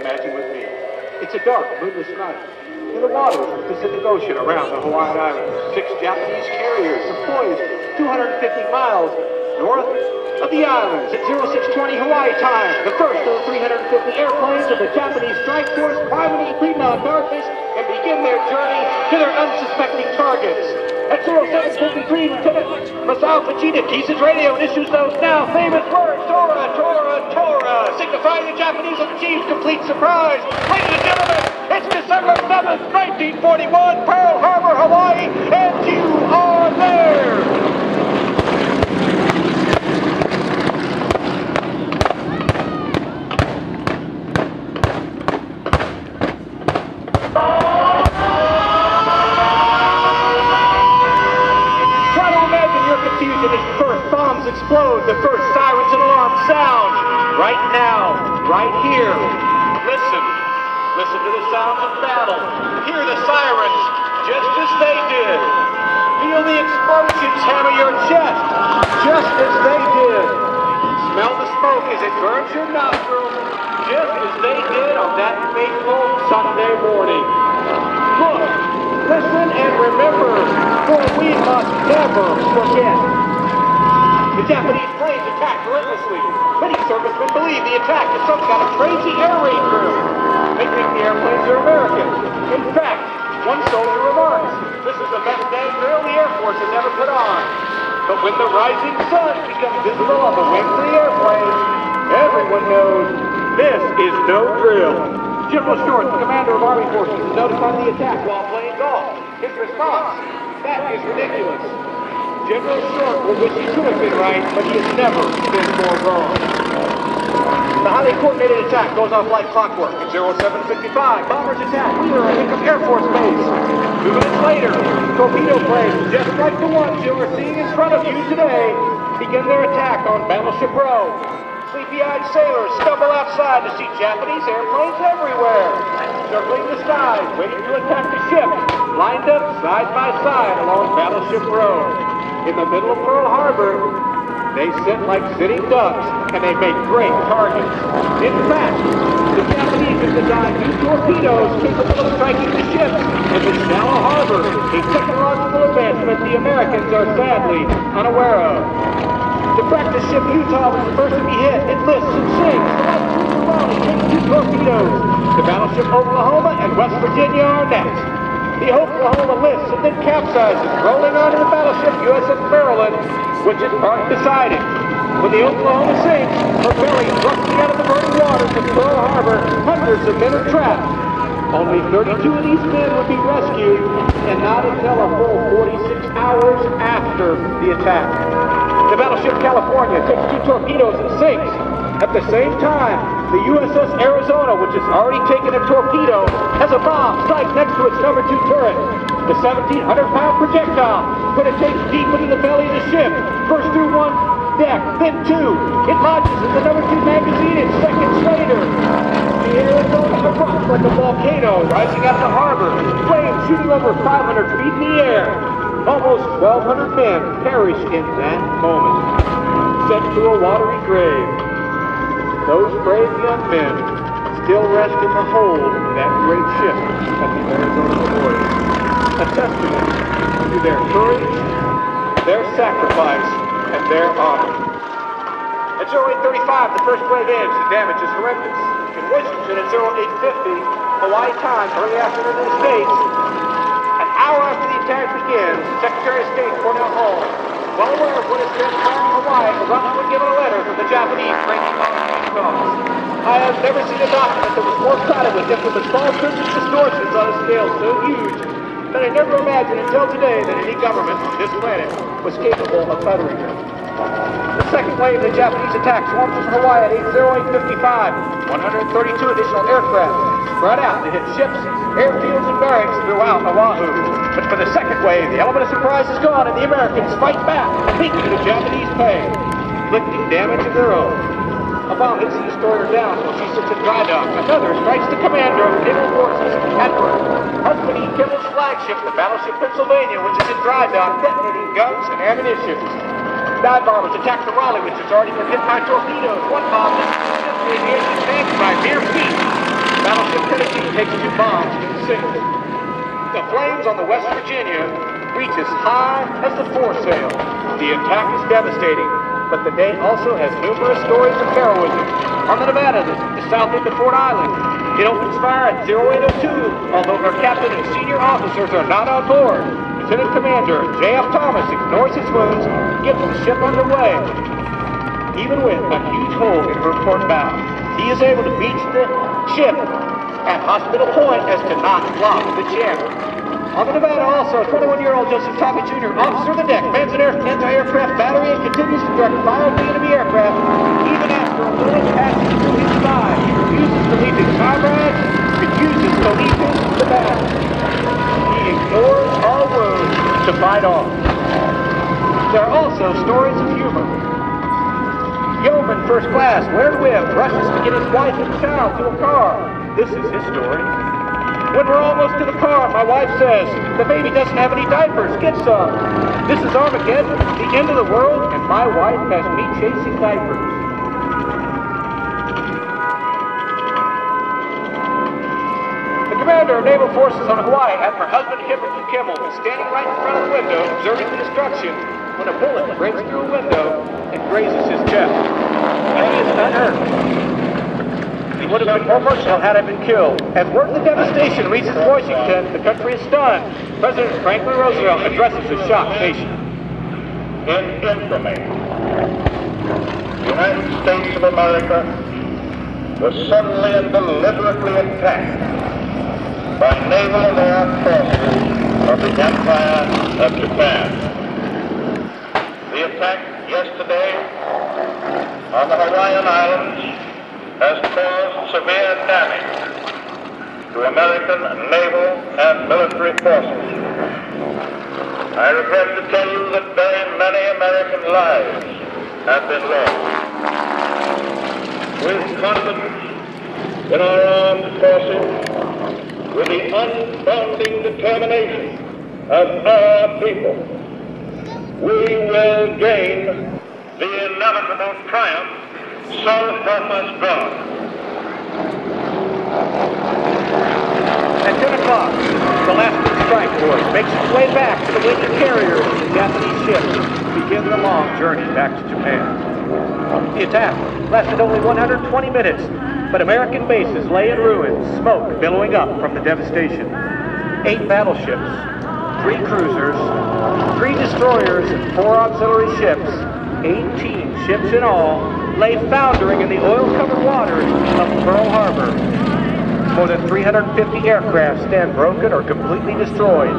imagine with me. It's a dark, moonless night. In the waters of the Pacific Ocean around the Hawaiian Islands, 6 Japanese carriers are poised 250 miles north of the islands at 0620 Hawaii time. The first of the 350 airplanes of the Japanese Strike Force climb into the pre-dawn darkness and begin their journey to their unsuspecting targets. At 0753, Lieutenant Masao Fujita keys his radio and issues those now famous words, Tora, Tora, Tora, signifying the Japanese have achieved complete surprise. Ladies and gentlemen, it's December 7th, 1941, Pearl Harbor, Hawaii, and you are there! Explode, the first sirens and alarms sound. Right now, right here. Listen. Listen to the sounds of battle. Hear the sirens, just as they did. Feel the explosions hammer your chest, just as they did. Smell the smoke as it burns your nostrils, just as they did on that fateful Sunday morning. Look, listen, and remember, for we must never forget. The Japanese planes attacked relentlessly. Many servicemen believe the attack is some kind of crazy air raid drill. They think the airplanes are American. In fact, one soldier remarks, this is the best day drill the Air Force has ever put on. But when the rising sun becomes visible on the wings of the airplane, everyone knows this is no drill. General Short, the commander of Army Forces, is notified the attack while playing golf. His response, that is ridiculous. General Short will wish he could have been right, but he has never been more wrong. The highly coordinated attack goes off like clockwork. At 0755, bombers attack Wheeler at Hickam Air Force Base. 2 minutes later, torpedo planes, just like the ones you are seeing in front of you today, begin their attack on Battleship Row. Sleepy-eyed sailors stumble outside to see Japanese airplanes everywhere, circling the skies, waiting to attack the ship, lined up side by side along Battleship Row. In the middle of Pearl Harbor, they sit like sitting ducks, and they make great targets. In fact, the Japanese have designed new torpedoes capable of striking the ships in this shallow harbor, a technological advancement the Americans are sadly unaware of. The practice ship Utah was the first to be hit. It lists and sinks. The Raleigh takes 2 torpedoes. The battleship Oklahoma and West Virginia are next. The Oklahoma lifts and then capsizes, rolling onto the battleship USS Maryland, which is parked beside it. When the Oklahoma sinks, her belly thrusting out of the burning waters of Pearl Harbor, hundreds of men are trapped. Only 32 of these men would be rescued, and not until a full 46 hours after the attack. The battleship California takes 2 torpedoes and sinks. At the same time, the USS Arizona, which has already taken a torpedo, has a bomb strike next to its number 2 turret. The 1,700-pound projectile penetrates deep into the belly of the ship, first through 1 deck, then 2. It lodges in the number 2 magazine and seconds later. The Arizona erupts like a volcano rising out of the harbor, flames shooting over 500 feet in the air. Almost 1,200 men perished in that moment, sent to a watery grave. Those brave young men still rest in the hold of that great ship at the Arizona Memorial, a testament to their courage, their sacrifice, and their honor. At 0835, the first wave ends. The damage is horrendous. In Washington at 0850, Hawaii time, early afternoon in the States, an hour after the attack begins, Secretary of State Cornell Hall, well aware of what has transpired in Hawaii, was given a letter from the Japanese claiming cause. I have never seen a document that was more crowded with infamous falsehoods and distortions on a scale so huge that I never imagined until today that any government on this planet was capable of uttering it. The second wave of the Japanese attack swarms from Hawaii at 80855. 132 additional aircraft spread out to hit ships, airfields, and barracks throughout Oahu. But for the second wave, the element of surprise is gone, and the Americans fight back, beating the Japanese pay, inflicting damage of their own. A bomb hits the destroyer down while she sits in dry dock. Another strikes the commander of naval forces, Admiral Husband E. Kimball's flagship, the battleship Pennsylvania, which is in dry dock, detonating guns and ammunition. Dive bombers attack the Raleigh, which has already been hit by torpedoes. One bomb hits the aviation tank by mere feet. takes 2 bombs to the sink. The flames on the West Virginia reach as high as the foresail. The attack is devastating, but the day also has numerous stories of heroism. On the Nevada, the south end of Fort Island, it opens fire at 0802, although our captain and senior officers are not on board. Lieutenant Commander J.F. Thomas ignores his wounds and gets the ship underway. Even with a huge hole in her port bow, he is able to beach the ship at Hospital Point as to not block the channel. On the Nevada also, 21-year-old Joseph Tommy Jr., officer of the deck, mans an anti-aircraft battery and continues to direct fire at the enemy aircraft. Even after a bullet passes through his thigh, he refuses to leave his comrades, refuses to leave the battle. He ignores all wounds to fight on. There are also stories of humor. Yeoman first class, Laird Webb, rushes to get his wife and child to a car. This is his story. When we're almost to the car, my wife says, "The baby doesn't have any diapers, get some." This is Armageddon, the end of the world, and my wife has me chasing diapers. The commander of naval forces on Hawaii, Admiral Husband Hipperton Kimmel, is standing right in front of the window, observing the destruction, when a bullet breaks through a window and grazes his chest. And he is unhurt. He would have been more merciful had I been killed. As word of the devastation reaches Washington, the country is stunned. President Franklin Roosevelt addresses the shocked nation. In infamy, the United States of America was suddenly and deliberately attacked by naval and air forces of the Empire of Japan. The attack yesterday on the Hawaiian Islands has caused severe damage to American naval and military forces. I regret to tell you that very many American lives have been lost. With confidence in our armed forces, with the unbounding determination of our people, we will gain the inevitable triumph so help us God. At 10 o'clock, the last big strike force makes its way back to the winged carriers of the Japanese ships to begin the long journey back to Japan. The attack lasted only 120 minutes, but American bases lay in ruins, smoke billowing up from the devastation. 8 battleships, 3 cruisers, 3 destroyers, and 4 auxiliary ships, 18 ships in all, lay foundering in the oil-covered waters of Pearl Harbor. More than 350 aircraft stand broken or completely destroyed.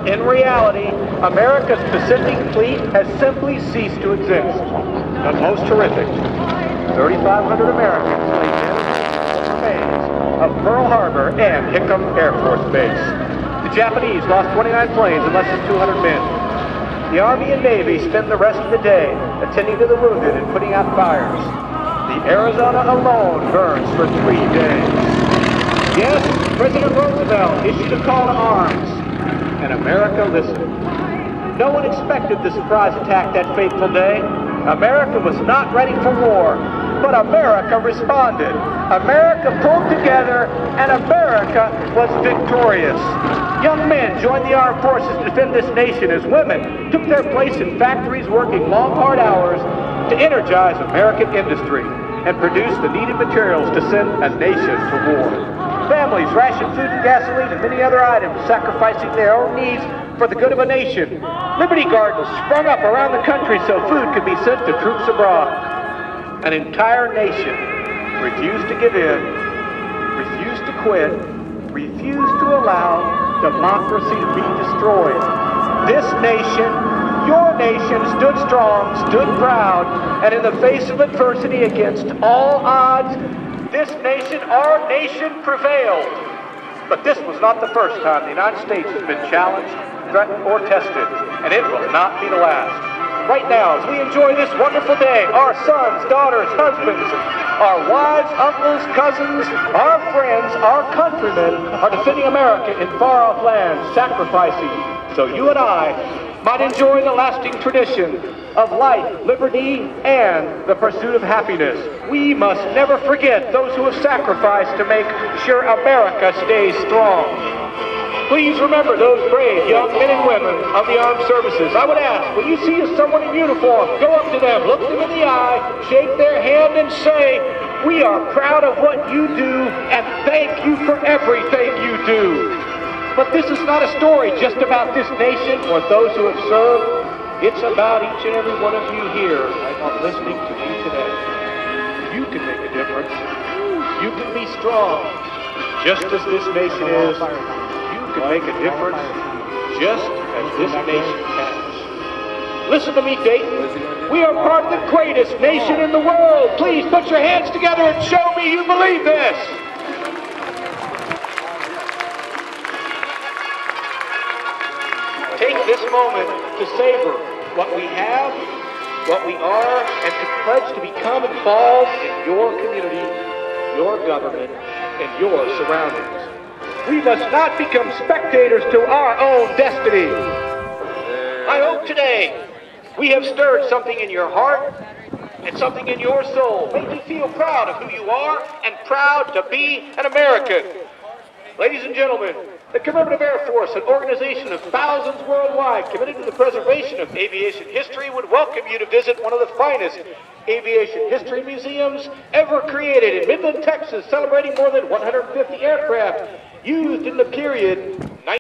In reality, America's Pacific Fleet has simply ceased to exist. The most horrific, 3,500 Americans lay dead in the bays of Pearl Harbor and Hickam Air Force Base. The Japanese lost 29 planes and less than 200 men. The Army and Navy spend the rest of the day attending to the wounded and putting out fires. The Arizona alone burns for 3 days. Yes, President Roosevelt issued a call to arms, and America listened. No one expected the surprise attack that fateful day. America was not ready for war, but America responded. America pulled together, and America was victorious. Young men joined the armed forces to defend this nation as women took their place in factories working long, hard hours to energize American industry and produce the needed materials to send a nation to war. Families rationed food and gasoline and many other items, sacrificing their own needs for the good of a nation. Liberty Gardens sprung up around the country so food could be sent to troops abroad. An entire nation refused to give in, refused to quit, refused to allow democracy to be destroyed. This nation, your nation, stood strong, stood proud, and in the face of adversity against all odds, this nation, our nation, prevailed. But this was not the first time the United States has been challenged, threatened, or tested, and it will not be the last. Right now, as we enjoy this wonderful day, our sons, daughters, husbands, our wives, uncles, cousins, our friends, our countrymen are defending America in far-off lands, sacrificing so you and I might enjoy the lasting tradition of life, liberty, and the pursuit of happiness. We must never forget those who have sacrificed to make sure America stays strong. Please remember those brave young men and women of the armed services. I would ask, when you see someone in uniform, go up to them, look them in the eye, shake their hand, and say, "We are proud of what you do, and thank you for everything you do." But this is not a story just about this nation or those who have served. It's about each and every one of you here listening to me today. You can make a difference. You can be strong, just as this nation is. You can make a difference, just as this nation has. Listen to me, Dayton. We are part of the greatest nation in the world. Please put your hands together and show me you believe this. Take this moment to savor what we have, what we are, and to pledge to become involved in your community, your government, and your surroundings. We must not become spectators to our own destiny. I hope today we have stirred something in your heart and something in your soul, made you feel proud of who you are and proud to be an American. Ladies and gentlemen, the Commemorative Air Force, an organization of thousands worldwide committed to the preservation of aviation history, would welcome you to visit one of the finest aviation history museums ever created in Midland, Texas, celebrating more than 150 aircraft used in the period